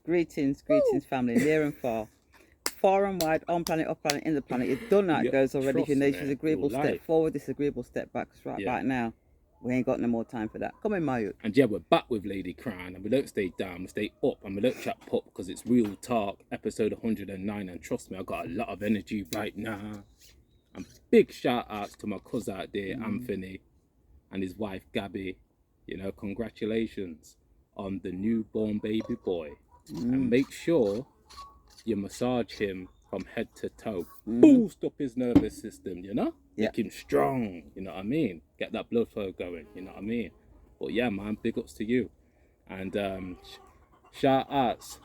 Greetings, family, near and far and wide, on planet, off planet, in the planet. You've done that, goes already. If your nature's agreeable, step forward. This agreeable, step back. Right now, we ain't got no more time for that. Come in, my youth. And yeah, we're back with Ladycrowne, and we don't stay down, we stay up, and we don't chat pop because it's real talk, episode 109. And trust me, I got a lot of energy right now. And big shout outs to my cousin out there, Anthony, and his wife Gabby. You know, congratulations on the newborn baby boy. And make sure you massage him from head to toe. Boost up his nervous system, you know? Make him strong, you know what I mean? Get that blood flow going, you know what I mean? But yeah, man, big ups to you. And shout outs.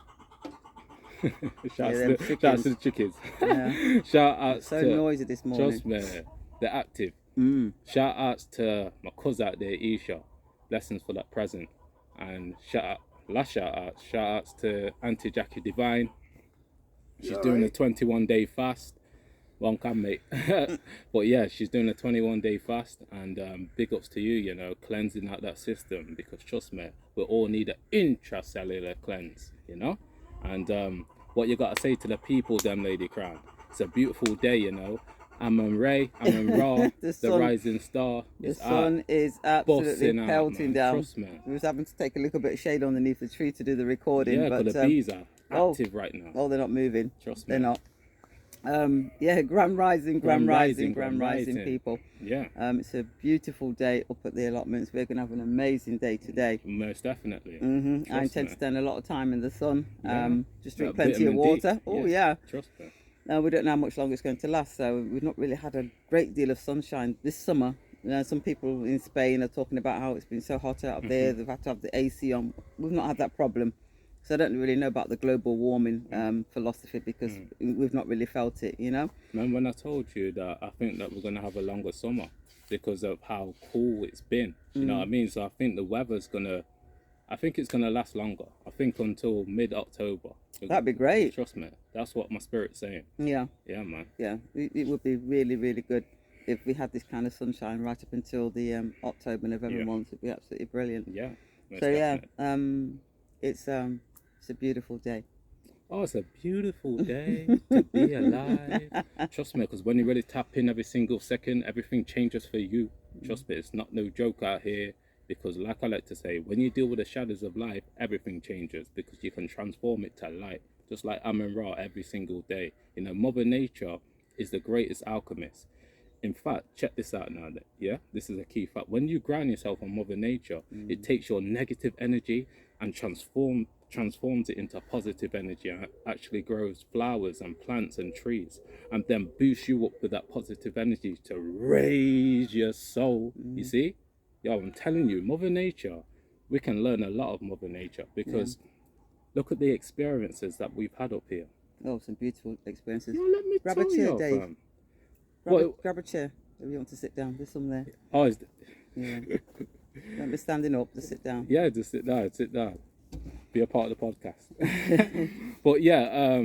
shout outs to the chickens. Yeah. Shout outs so noisy this morning. Trust me, they're active. Shout outs to my cousin out there, Isha. Blessings for that present. And shout outs to Auntie Jackie Divine. She's doing a 21-day fast. One can, mate. But yeah, she's doing a 21-day fast, and big ups to you, you know, cleansing out that system, because trust me, we all need an intracellular cleanse, you know. And what you got to say to the people, them, Ladycrowne? It's a beautiful day, you know. Amun Ra, the rising star. The sun is absolutely pelting down. Trust me. We was having to take a little bit of shade underneath the tree to do the recording. Yeah, but the bees are active right now. Oh, they're not moving. Trust me. They're not. Yeah, grand rising, people. Yeah. It's a beautiful day up at the allotments. We're going to have an amazing day today. Most definitely. I intend to spend a lot of time in the sun. Just drink plenty of water. Oh, yeah. Trust me. We don't know how much longer it's going to last, so we've not really had a great deal of sunshine this summer. Some people in Spain are talking about how it's been so hot out there, they've had to have the AC on. We've not had that problem. So I don't really know about the global warming philosophy, because we've not really felt it, you know? Remember when I told you that I think that we're going to have a longer summer because of how cool it's been? You know what I mean? So I think the weather's going to... I think it's going to last longer. I think until mid-October. That'd be great. Trust me. That's what my spirit's saying. Yeah. Yeah, man. Yeah. It would be really, really good if we had this kind of sunshine right up until the October, November months. It'd be absolutely brilliant. Yeah. So, definitely. It's a beautiful day. Oh, it's a beautiful day to be alive. Trust me, because when you really tap in every single second, everything changes for you. Trust me, it's not no joke out here. Because like I like to say, when you deal with the shadows of life, everything changes, because you can transform it to light. Just like Amun Ra every single day. You know, Mother Nature is the greatest alchemist. In fact, check this out now. Yeah, this is a key fact. When you ground yourself on Mother Nature, it takes your negative energy and transforms it into positive energy, and actually grows flowers and plants and trees, and then boosts you up with that positive energy to raise your soul. You see? Yo, I'm telling you, Mother Nature, we can learn a lot of Mother Nature, because look at the experiences that we've had up here. Oh, some beautiful experiences. Yo, let me grab a chair, Dave. Grab a chair if you want to sit down. There's some there. Oh, yeah. Don't be standing up, just sit down. Yeah, just sit down. Be a part of the podcast. But yeah,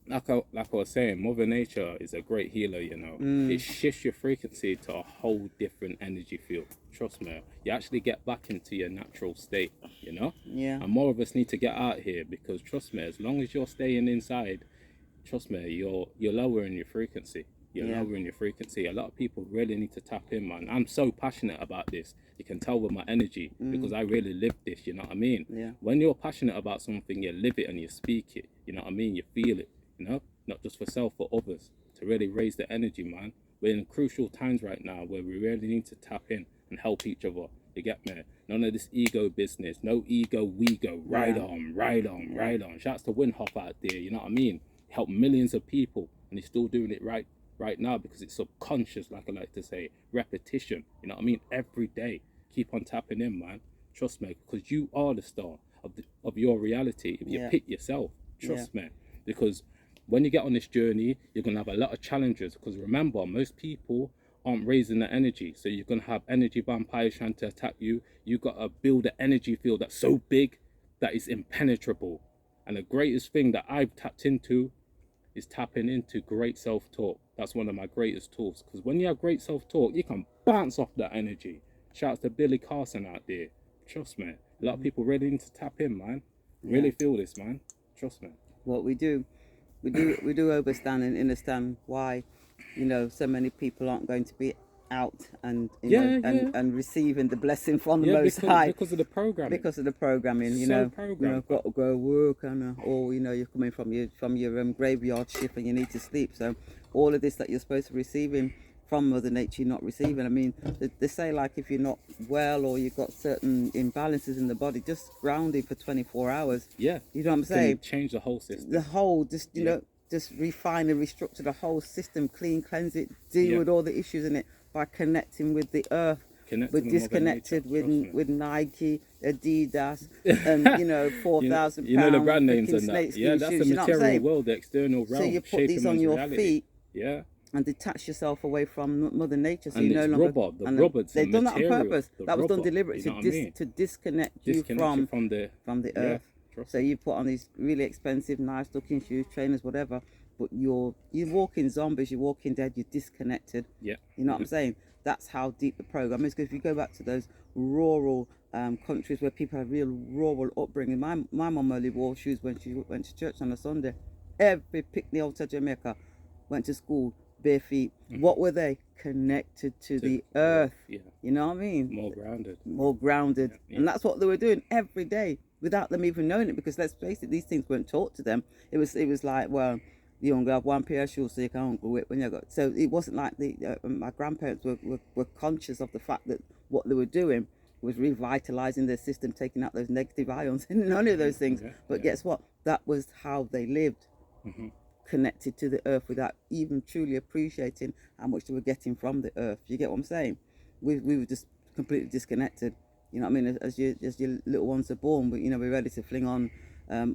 like I was saying, Mother Nature is a great healer, you know. It shifts your frequency to a whole different energy field. Trust me, you actually get back into your natural state, you know. Yeah. And more of us need to get out here, because trust me, as long as you're staying inside, trust me, you're lowering your frequency. Lowering your frequency. A lot of people really need to tap in, man. I'm so passionate about this. You can tell with my energy, because I really live this, you know what I mean? Yeah. When you're passionate about something, you live it and you speak it, you know what I mean? You feel it. You know, not just for self, but others, to really raise the energy, man. We're in crucial times right now where we really need to tap in and help each other. You get me? None of this ego business. No ego, we go. Ride on. Shouts to Winhoff out there, you know what I mean? Help millions of people, and he's still doing it right now, because it's subconscious, like I like to say. Repetition, you know what I mean? Every day. Keep on tapping in, man. Trust me, because you are the star of your reality. If you pick yourself, trust me. Because when you get on this journey, you're going to have a lot of challenges, because remember, most people aren't raising the energy. So you're going to have energy vampires trying to attack you. You've got to build an energy field that's so big that is impenetrable. And the greatest thing that I've tapped into is tapping into great self-talk. That's one of my greatest tools, because when you have great self-talk, you can bounce off that energy. Shouts to Billy Carson out there. Trust me, a lot of people really need to tap in, man. Really feel this, man. Trust me. What we do understand and understand why, so many people aren't going to be out and and receiving the blessing from the Most High because of the programming. Because of the programming, got to go work and or you're coming from your graveyard shift and you need to sleep. So all of this that you're supposed to be receiving from Mother Nature, you're not receiving. I mean, they say like if you're not well or you've got certain imbalances in the body, just grounding for 24 hours. Yeah. You know what I'm saying? Change the whole system. The whole, just, just refine and restructure the whole system, cleanse it, deal with all the issues in it by connecting with the earth. We're disconnected with Nike, Adidas, and 4,000 pounds. You know the brand names and that. Yeah, that's shoes, the material world, the external realm. So you put these on your reality. feet. Yeah. And detach yourself away from Mother Nature, so and you no longer. They've done that on purpose. That was done deliberately to disconnect you from the earth. So you put on these really expensive, nice-looking shoes, trainers, whatever. But you're walking zombies, you're walking dead, you're disconnected. Yeah. You know what I'm saying? That's how deep the program is. Because if you go back to those rural countries where people have real rural upbringing, my mum only wore shoes when she went to church on a Sunday. Every picnic out of Jamaica went to school bare feet. What were they? Connected to the earth. Yeah. You know what I mean? More grounded. Yeah. And that's what they were doing every day without them even knowing it, because let's face it, these things weren't taught to them. It was like, well, you only have one pair of shoes so you can't go it when you got. So it wasn't like my grandparents were conscious of the fact that what they were doing was revitalizing their system, taking out those negative ions and none of those things. But guess what? That was how they lived. Connected to the earth without even truly appreciating how much they were getting from the earth. You get what I'm saying? We were just completely disconnected. You know what I mean? As your little ones are born, but we're ready to fling on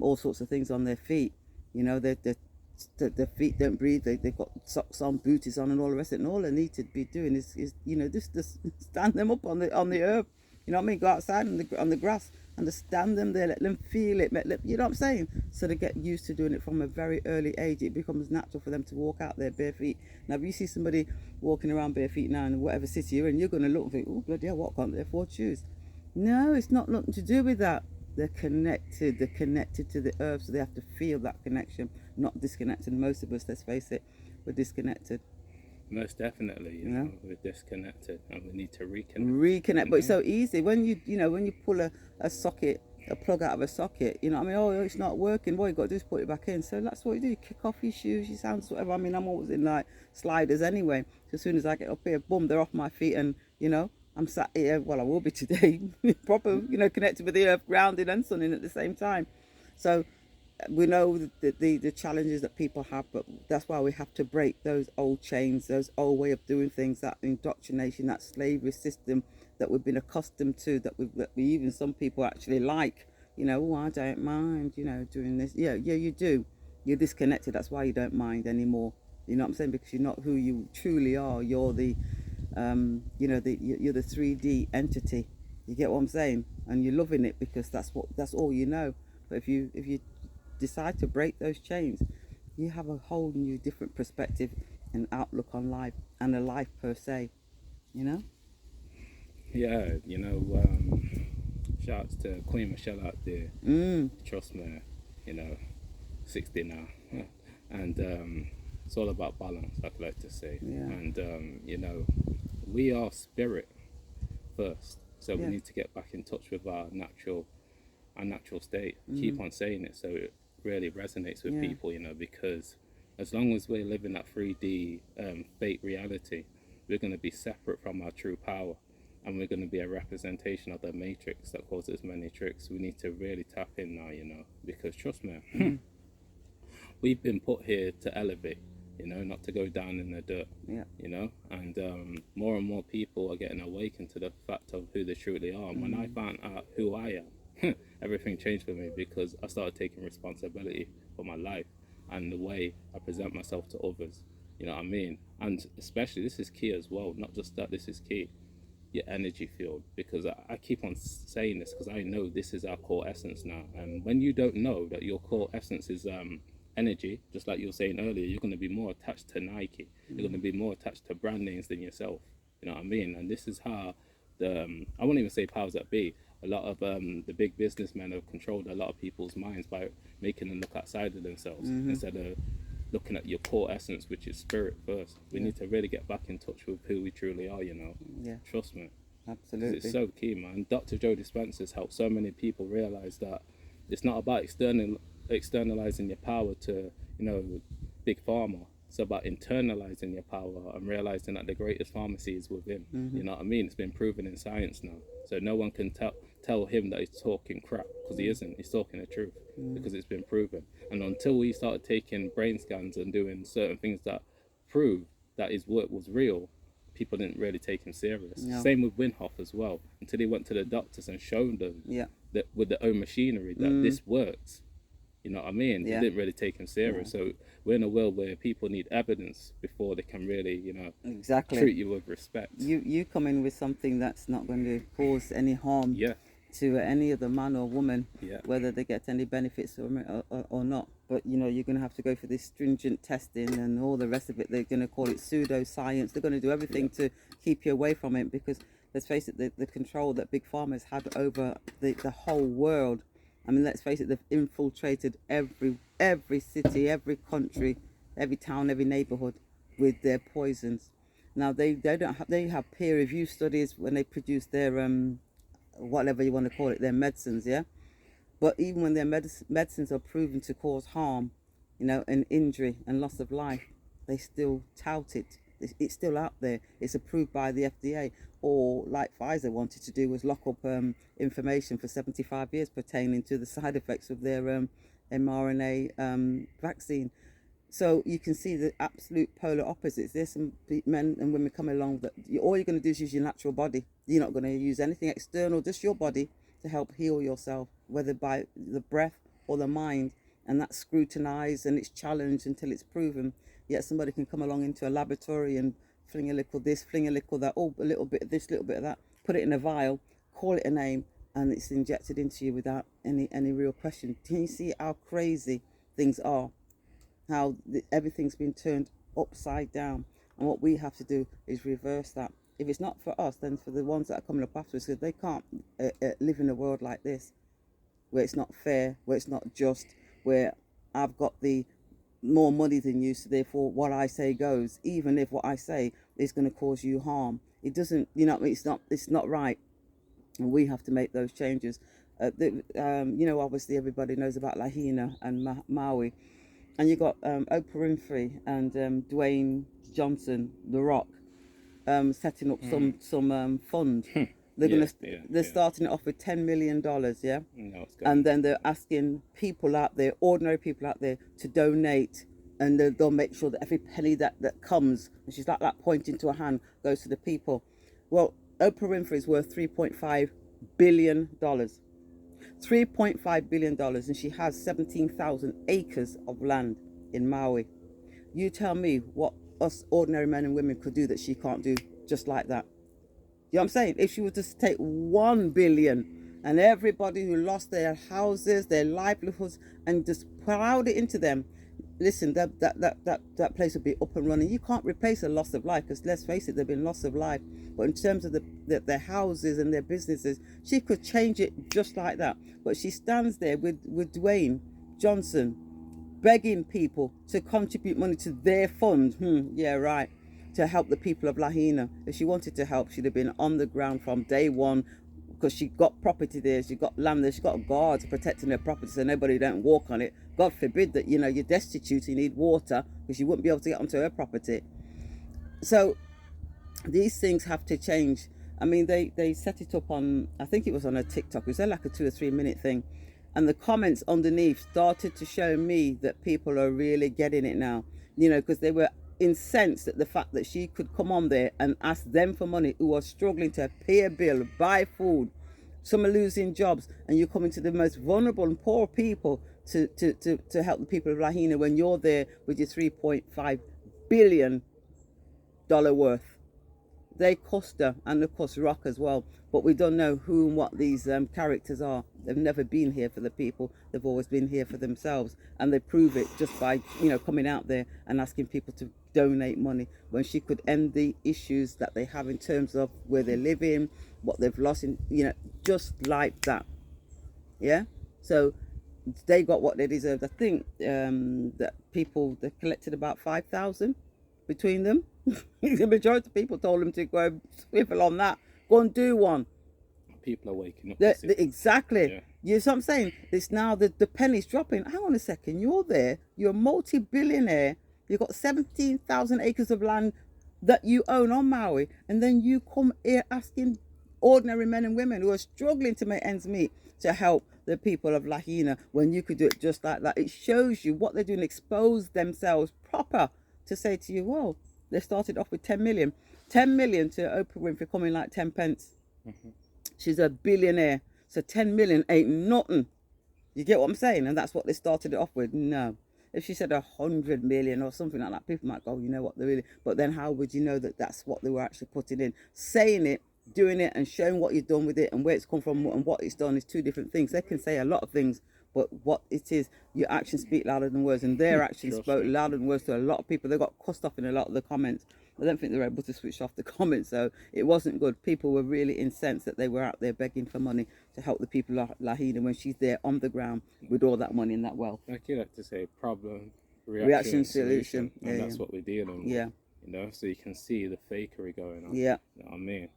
all sorts of things on their feet. Their feet don't breathe. They've got socks on, booties on, and all the rest of it. And all they need to be doing is just stand them up on the earth. You know what I mean? Go outside on the grass and just stand them there, let them feel it, you know what I'm saying? So they get used to doing it from a very early age. It becomes natural for them to walk out there bare feet. Now, if you see somebody walking around bare feet now in whatever city you're in, you're going to look and think, oh, bloody hell, what can't they afford shoes? No, it's not nothing to do with that. They're connected to the earth, so they have to feel that connection, not disconnected. Most of us, let's face it, we're disconnected. Most definitely, we're disconnected and we need to reconnect. But it's so easy when you pull a socket, a plug out of a socket. You know what I mean? Oh, it's not working. What you got to do is put it back in. So that's what you do. You kick off your shoes, your sandals, whatever. I mean, I'm always in like sliders anyway. So as soon as I get up here, boom, they're off my feet, and I'm sat here. Well, I will be today, proper, connected with the earth, grounded and sunning at the same time. So we know the challenges that people have, but that's why we have to break those old chains, those old way of doing things, that indoctrination, that slavery system that we've been accustomed to, that we even some people actually like. Oh, I don't mind, doing this. Yeah, you do. You're disconnected. That's why you don't mind anymore. You know what I'm saying? Because you're not who you truly are. You're the, you're the 3D entity. You get what I'm saying? And you're loving it because that's all you know. But if you decide to break those chains, you have a whole new different perspective and outlook on life and a life per se. Yeah, shouts to Queen Michelle out there. Trust me, 60 now, and it's all about balance, I'd like to say. And we are spirit first, so we need to get back in touch with our natural state. Keep on saying it so it really resonates with people, because as long as we're living that 3D fake reality, we're going to be separate from our true power, and we're going to be a representation of the matrix that causes many tricks. We need to really tap in now, because trust me, we've been put here to elevate, not to go down in the dirt, and more and more people are getting awakened to the fact of who they truly are. And when I found out who I am, everything changed for me, because I started taking responsibility for my life and the way I present myself to others. You know what I mean? And especially, this is key as well, not just that, this is key, your energy field, because I keep on saying this because I know this is our core essence now. And when you don't know that your core essence is energy, just like you were saying earlier, you're going to be more attached to Nike, you're going to be more attached to brand names than yourself. You know what I mean? And this is how I won't even say powers that be, A lot of the big businessmen have controlled a lot of people's minds by making them look outside of themselves instead of looking at your core essence, which is spirit first. We need to really get back in touch with who we truly are, you know. Yeah. Trust me. 'Cause Absolutely. it's so key, man. Dr. Joe Dispenza's helped so many people realize that it's not about externalizing your power to, you know, big pharma. It's about internalizing your power and realizing that the greatest pharmacy is within. You know what I mean? It's been proven in science now. So no one can tell him that he's talking crap, because he isn't. He's talking the truth because it's been proven. And until we started taking brain scans and doing certain things that prove that his work was real, people didn't really take him serious. No. Same with Winhoff as well. Until he went to the doctors and showed them that with their own machinery that this works. You know what I mean? Yeah. They didn't really take him serious. So we're in a world where people need evidence before they can really, you know, Exactly. treat you with respect. You come in with something that's not going to cause any harm Yeah. to any other man or woman, Yeah. whether they get any benefits or not. But you know, you're going to have to go for this stringent testing and all the rest of it. They're going to call it pseudoscience. They're going to do everything to keep you away from it, because let's face it, the control that big pharma has had over the whole world. I mean, let's face it, they've infiltrated every city, every country, every town, every neighborhood with their poisons. Now they have peer review studies when they produce their whatever you want to call it, their medicines, yeah. But even when their medicines are proven to cause harm, you know, and injury and loss of life, they still tout it. It's still out there. It's approved by the FDA. Or like Pfizer wanted to do, was lock up information for 75 years pertaining to the side effects of their mRNA vaccine. So you can see the absolute polar opposites. There's some men and women coming along that all you're going to do is use your natural body. You're not going to use anything external, just your body to help heal yourself, whether by the breath or the mind. And that's scrutinized and it's challenged until it's proven. Yet somebody can come along into a laboratory and fling a little this, fling a little that, oh, a little bit of this, a little bit of that, put it in a vial, call it a name, and it's injected into you without any real question. Can you see how crazy things are? How everything's been turned upside down, and what we have to do is reverse that. If it's not for us, then for the ones that are coming up afterwards, because they can't live in a world like this, where it's not fair, where it's not just, where I've got the more money than you, so therefore what I say goes, even if what I say is going to cause you harm. It doesn't, you know, it's not right, and we have to make those changes. You know, obviously everybody knows about Lahaina and Maui, and you got Oprah Winfrey and Dwayne Johnson, The Rock, setting up some fund. They're starting it off with $10 million, yeah? No, and then they're asking people out there, ordinary people out there, to donate, and they'll make sure that every penny that comes, and she's like that pointing to her hand, goes to the people. Well, Oprah Winfrey is worth $3.5 billion. $3.5 billion, and she has 17,000 acres of land in Maui. You tell me what us ordinary men and women could do that she can't do just like that. You know what I'm saying? If she would just take 1 billion and everybody who lost their houses, their livelihoods, and just plowed it into them, listen, that place would be up and running. You can't replace a loss of life, because let's face it, there've been loss of life. But in terms of their houses and their businesses, she could change it just like that. But she stands there with Dwayne Johnson begging people to contribute money to their fund. Yeah, right. To help the people of Lahaina. If she wanted to help, she'd have been on the ground from day one, because she got property there, she got land there, she got guards protecting her property so nobody don't walk on it. God forbid that, you know, you're destitute, you need water, because you wouldn't be able to get onto her property. So these things have to change. I mean, they set it up on, I think it was on a TikTok, it was like a 2 or 3 minute thing, and the comments underneath started to show me that people are really getting it now, you know, because they were incensed at the fact that she could come on there and ask them for money, who are struggling to pay a bill, buy food. Some are losing jobs, and you're coming to the most vulnerable and poor people to help the people of Lahaina, when you're there with your $3.5 billion worth. They cost her, and of course Rock as well, but we don't know who and what these characters are. They've never been here for the people, they've always been here for themselves, and they prove it just by, you know, coming out there and asking people to donate money when she could end the issues that they have in terms of where they live in, what they've lost in, just like that. Yeah. So they got what they deserved. I think that they collected about 5,000 between them. The majority of people told them to go swivel on that, go and do one. People are waking up. Exactly. Yeah. You see what I'm saying? It's now the penny's dropping. Hang on a second. You're there. You're a multi-billionaire. You've got 17,000 acres of land that you own on Maui, and then you come here asking ordinary men and women who are struggling to make ends meet to help the people of Lahaina when you could do it just like that. It shows you what they're doing, expose themselves proper to say to you, well, they started off with 10 million. 10 million to Oprah Winfrey coming like 10 pence. Mm-hmm. She's a billionaire. So 10 million ain't nothing. You get what I'm saying? And that's what they started it off with. No. If she said 100 million or something like that, people might go, you know what, they really... But then how would you know that that's what they were actually putting in? Saying it, doing it, and showing what you've done with it and where it's come from and what it's done is two different things. They can say a lot of things, but what it is, your actions speak louder than words. And their actions spoke louder than words to a lot of people. They got cussed off in a lot of the comments. I don't think they were able to switch off the comments, so it wasn't good. People were really incensed that they were out there begging for money to help the people of Lahaina when she's there on the ground with all that money and that wealth. Like you like to say, problem, reaction, solution. And that's what we're dealing with. Yeah. So you can see the fakery going on. Yeah. You know what I mean?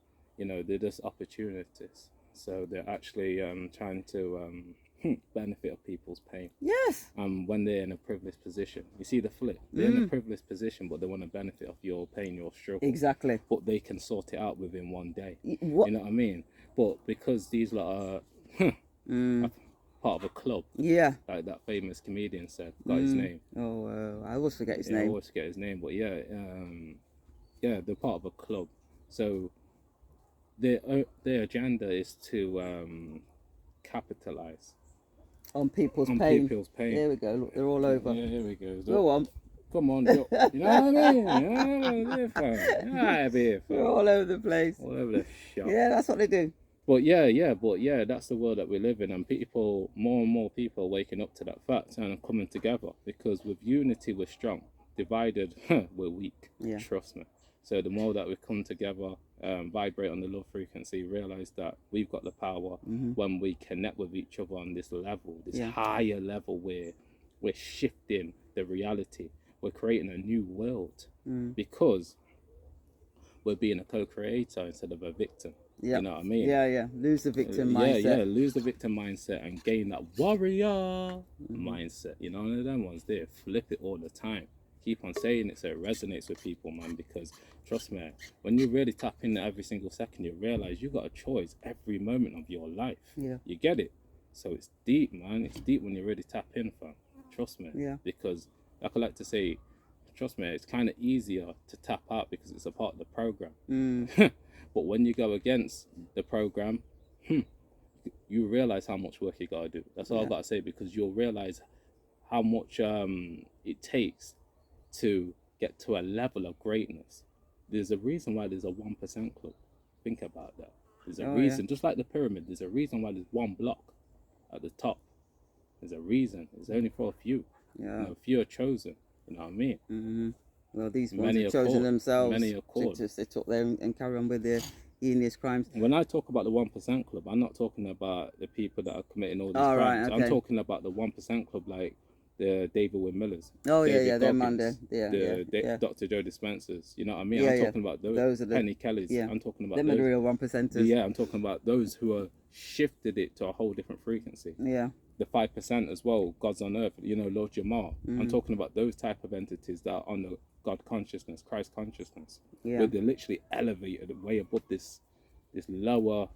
They're just opportunities. So they're actually trying to benefit of people's pain. Yes. When they're in a privileged position. You see the flip. They're in a privileged position, but they want to benefit of your pain, your struggle. Exactly. But they can sort it out within one day. What? You know what I mean? But because these lot are part of a club. Yeah. Like that famous comedian said, got his name. Oh, I always forget his name. I always forget his name, but they're part of a club. So their agenda is to capitalize on people's pain. Here we go. Look, they're all over. Yeah, here we go. Go on. Come on, you know what I mean? They're all over the place. All over the shop. Yeah, that's what they do. But that's the world that we live in, and more and more people are waking up to that fact and coming together, because with unity we're strong, divided we're weak. Yeah. Trust me. So the more that we come together, vibrate on the love frequency, realize that we've got the power when we connect with each other on this level, this higher level where we're shifting the reality. We're creating a new world because we're being a co-creator instead of a victim. Yep. You know what I mean? Yeah. Lose the victim mindset. Lose the victim mindset and gain that warrior mindset. One of them ones there. Flip it all the time. Keep on saying it so it resonates with people, man, because trust me, when you really tap in every single second, you realize you got a choice every moment of your life. Yeah. You get it? So it's deep, man. It's deep when you really tap in, fam. Trust me. Yeah. Because, like I like to say, trust me, it's kind of easier to tap out because it's a part of the program. But when you go against the program, you realize how much work you got to do. That's all I've got to say, because you'll realize how much it takes to get to a level of greatness. There's a reason why there's a 1% club. Think about that. There's a reason, just like the pyramid, there's a reason why there's one block at the top. There's a reason. It's only for a few. Yeah. A few are chosen. You know what I mean? Mm-hmm. Well, these ones have chosen themselves. Many are called. To sit up there and carry on with their heinous crimes. When I talk about the 1% club, I'm not talking about the people that are committing all these crimes. Right, okay. I'm talking about the 1% club, like the David Wynn Millers. Oh, David they're Monday. Dr. Joe Dispensers. You know what I mean? I'm talking about those are Penny Kellys. Yeah. I'm talking about them are the real 1%ers. Yeah, I'm talking about those who are shifted it to a whole different frequency. Yeah. The 5% as well, God's on earth, Lord Jamar. I'm talking about those type of entities that are on the God consciousness, Christ consciousness. Yeah. Where they're literally elevated way above this lower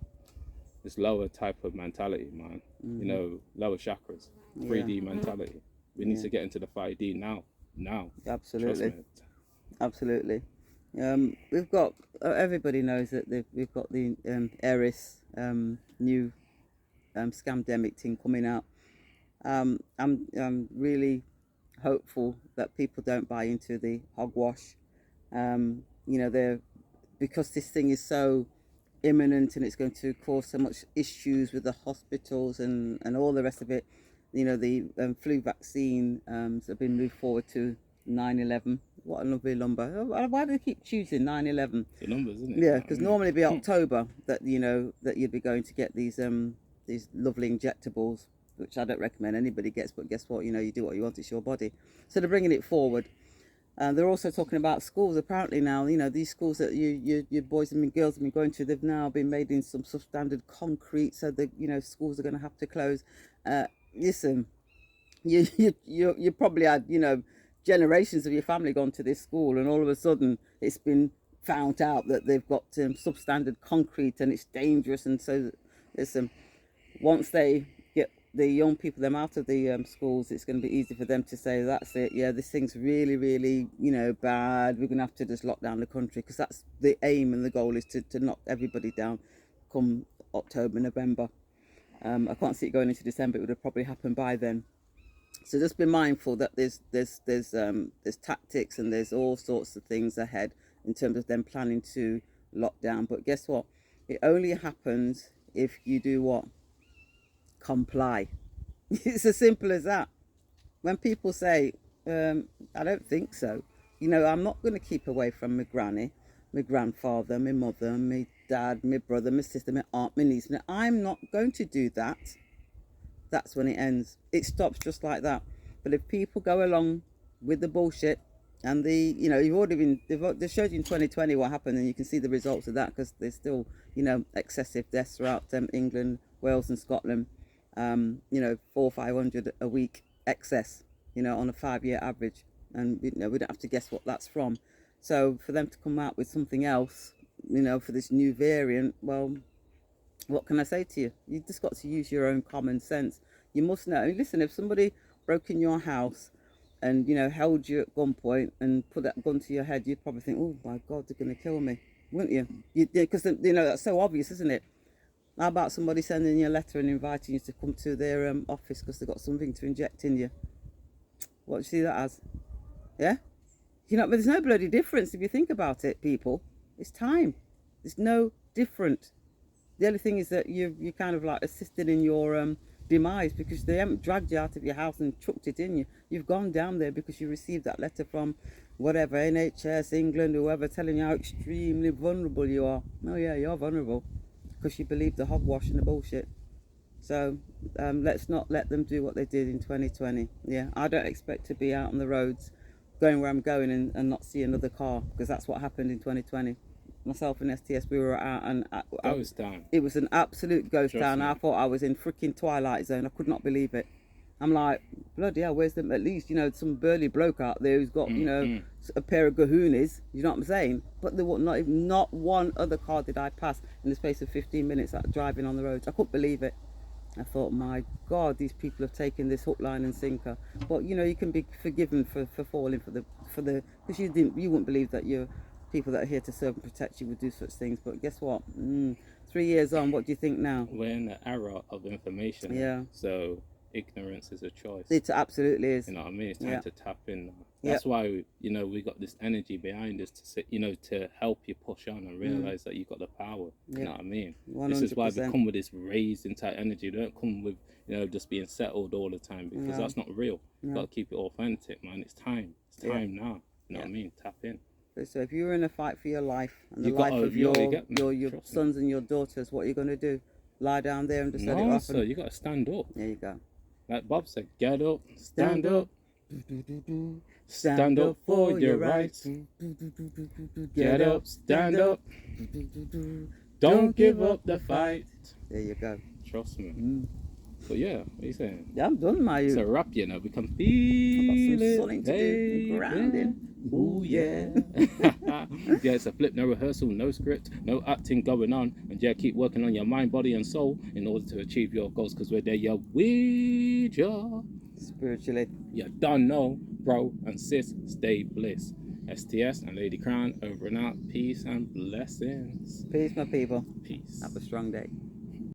type of mentality, man. Lower chakras, 3D mentality. We need to get into the 5D now. Absolutely. Absolutely. We've got, everybody knows that we've got the Eris new scamdemic thing coming out. I'm really hopeful that people don't buy into the hogwash. Because this thing is so imminent and it's going to cause so much issues with the hospitals and all the rest of it. The flu vaccine have been moved forward to 9/11. What a lovely number. Why do they keep choosing 9/11? The numbers, isn't it? Yeah, because normally it'd be October that that you'd be going to get these lovely injectables, which I don't recommend anybody gets. But guess what? You do what you want. It's your body. So they're bringing it forward. They're also talking about schools. Apparently now, these schools that your boys and girls have been going to, they've now been made in some substandard concrete, so that schools are going to have to close. Listen, you probably had generations of your family gone to this school, and all of a sudden it's been found out that they've got substandard concrete and it's dangerous. And so, listen, once they get the young people them out of the schools, it's going to be easy for them to say, that's it, yeah, this thing's really, really bad, we're going to have to just lock down the country, because that's the aim and the goal, is to knock everybody down come October, November. I can't see it going into December. It would have probably happened by then. So just be mindful that there's tactics and there's all sorts of things ahead in terms of them planning to lock down. But guess what? It only happens if you do what? Comply. It's as simple as that. When people say, I don't think so. I'm not going to keep away from my granny, my grandfather, my mother, my dad, my brother, my sister, my aunt, my niece. I'm not going to do that. That's when it ends. It stops just like that. But if people go along with the bullshit, and you've already been, they showed you in 2020 what happened, and you can see the results of that, because there's still, excessive deaths throughout England, Wales and Scotland. 400 or 500 a week excess, on a 5-year average. And, we don't have to guess what that's from. So for them to come out with something else, for this new variant, well, what can I say to you? You just got to use your own common sense. You must know. Listen, if somebody broke in your house and, held you at gunpoint and put that gun to your head, you'd probably think, oh my God, they're going to kill me, wouldn't you? Because, that's so obvious, isn't it? How about somebody sending you a letter and inviting you to come to their office because they've got something to inject in you? What do you see that as? Yeah? But there's no bloody difference if you think about it, people. It's time. There's no different. The only thing is that you kind of like assisted in your demise, because they haven't dragged you out of your house and chucked it in you. You've gone down there because you received that letter from whatever, NHS, England, whoever, telling you how extremely vulnerable you are. Oh yeah, you're vulnerable because you believe the hogwash and the bullshit. So let's not let them do what they did in 2020. Yeah, I don't expect to be out on the roads going where I'm going and not see another car, because that's what happened in 2020. Myself and STS, we were out, and ghost town. It was an absolute ghost town. I thought I was in freaking Twilight Zone. I could not believe it. I'm like, bloody hell, where's them? At least, some burly bloke out there who's got, a pair of gahoonies. You know what I'm saying? But there was not one other car did I pass in the space of 15 minutes driving on the roads. I couldn't believe it. I thought, my God, these people have taken this hook, line and sinker. But you can be forgiven for falling for the because you wouldn't believe that you're people that are here to serve and protect you would do such things. But guess what? 3 years on, what do you think now? We're in the era of information. Yeah. So ignorance is a choice. It absolutely is. You know what I mean? It's time to tap in. That's why we got this energy behind us to sit, to help you push on and realize that you got the power. You know what I mean? 100%. This is why we come with this raised entire energy. They don't come with just being settled all the time, because that's not real. You got to keep it authentic, man. It's time. It's time now. You know what I mean? Tap in. So if you're in a fight for your life and the life of your sons and your daughters, what are you going to do? Lie down there and just let it happen? So you got to stand up. There you go. Like Bob said, get up, stand up. Stand up for your rights. Get up, stand up. Don't give up the fight. There you go. Trust me. But yeah, what are you saying? Yeah, I'm done, my It's a wrap, we can feel it. I've got some sunning to do, grounding. Ooh, yeah. Yeah, it's a flip, no rehearsal, no script, no acting going on. And yeah, keep working on your mind, body and soul in order to achieve your goals, because we're there, you're with you. Spiritually. You don't know, bro and sis, stay bliss. STS and Ladycrowne, over and out. Peace and blessings. Peace, my people. Peace. Have a strong day.